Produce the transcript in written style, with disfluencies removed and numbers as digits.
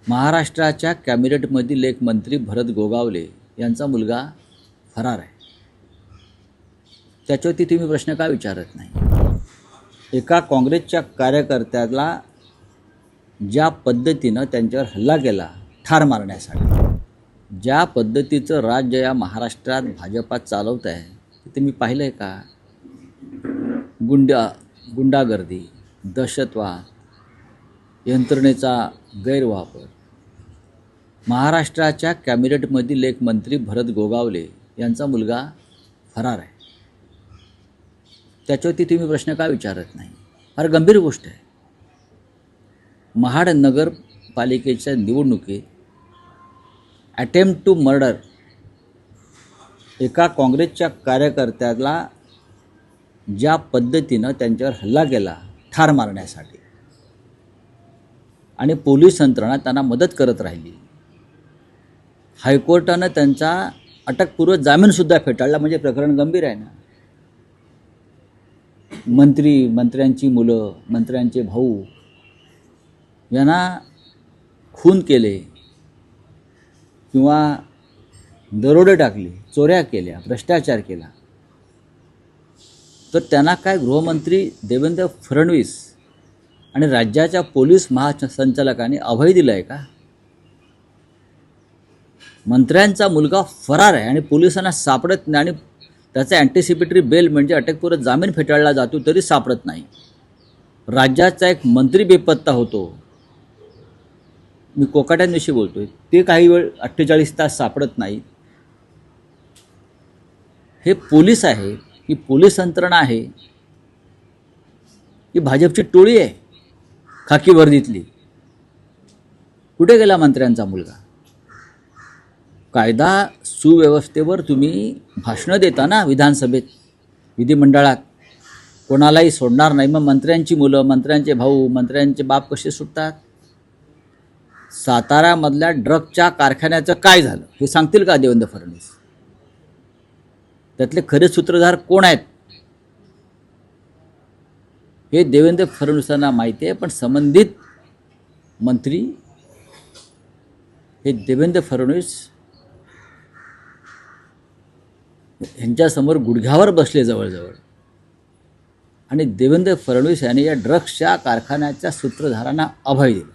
महाराष्ट्राच्या कॅबिनेटमधील एक मंत्री भरत गोगावले यांचा मुलगा फरार आहे. त्याच्यावरती तुम्ही प्रश्न का विचारत नाही? एका काँग्रेसच्या कार्यकर्त्याला ज्या पद्धतीनं त्यांच्यावर हल्ला केला ठार मारण्यासाठी, ज्या पद्धतीचं राज्य या महाराष्ट्रात भाजपा चालवत आहे ते मी पाहिलं आहे का? गुंडागर्दी, दहशतवाद, यंत्रणेचा गैरवापर. महाराष्ट्राच्या कॅबिनेटमधील एक मंत्री भरत गोगावले यांचा मुलगा फरार आहे. त्याच्यावरती तुम्ही प्रश्न का विचारत नाही? फार गंभीर गोष्ट आहे. महाड नगरपालिकेच्या निवडणुकीत अटेम्प्ट टू मर्डर एका काँग्रेसच्या कार्यकर्त्याला ज्या पद्धतीनं त्यांच्यावर हल्ला केला ठार मारण्यासाठी आणि पोलीस यंत्रणा त्यांना मदत करत राहिली. हायकोर्टानं त्यांचा अटकपूर्व जामीनसुद्धा फेटाळला. म्हणजे प्रकरण गंभीर आहे ना. मंत्र्यांची मुलं, मंत्र्यांचे भाऊ यांना खून केले किंवा दरोडे टाकले, चोऱ्या केल्या, भ्रष्टाचार केला, तर त्यांना काय गृहमंत्री देवेंद्र फडणवीस आणि राज्याच्या पोलीस महासंचालकांनी अभय दिलं आहे का? मंत्र्यांचा मुलगा फरार आहे आणि पोलिसांना सापडत नाही आणि त्याचा अँटिसिपेटरी बेल म्हणजे अटकपूर्व जामीन फेटाळला जातो तरी सापडत नाही. राज्याचा एक मंत्री बेपत्ता होतो. मी कोकाट्यांविषयी बोलतोय. ते काही वेळ 48 तास सापडत नाहीत. हे पोलीस आहे, ही पोलीस यंत्रणा आहे, ही भाजपची टोळी आहे खाकी वर्दीतली. कुठे गेला मंत्र्यांचा मुलगा? कायदा सुव्यवस्थेवर तुम्ही भाषणं देता ना विधानसभेत, विधिमंडळात, कोणालाही सोडणार नाही. मग मंत्र्यांची मुलं, मंत्र्यांचे भाऊ, मंत्र्यांचे बाप कसे सुटतात? साताऱ्यामधल्या ड्रगच्या कारखान्याचं काय झालं हे सांगतील का देवेंद्र फडणवीस? त्यातले खरे सूत्रधार कोण आहेत हे देवेंद्र फडणवीसांना माहिती आहे. पण संबंधित मंत्री हे देवेंद्र फडणवीस यांच्यासमोर गुडघ्यावर बसले जवळजवळ. आणि देवेंद्र फडणवीस यांनी या ड्रग्सच्या कारखान्याच्या सूत्रधारांना अभय दिलं.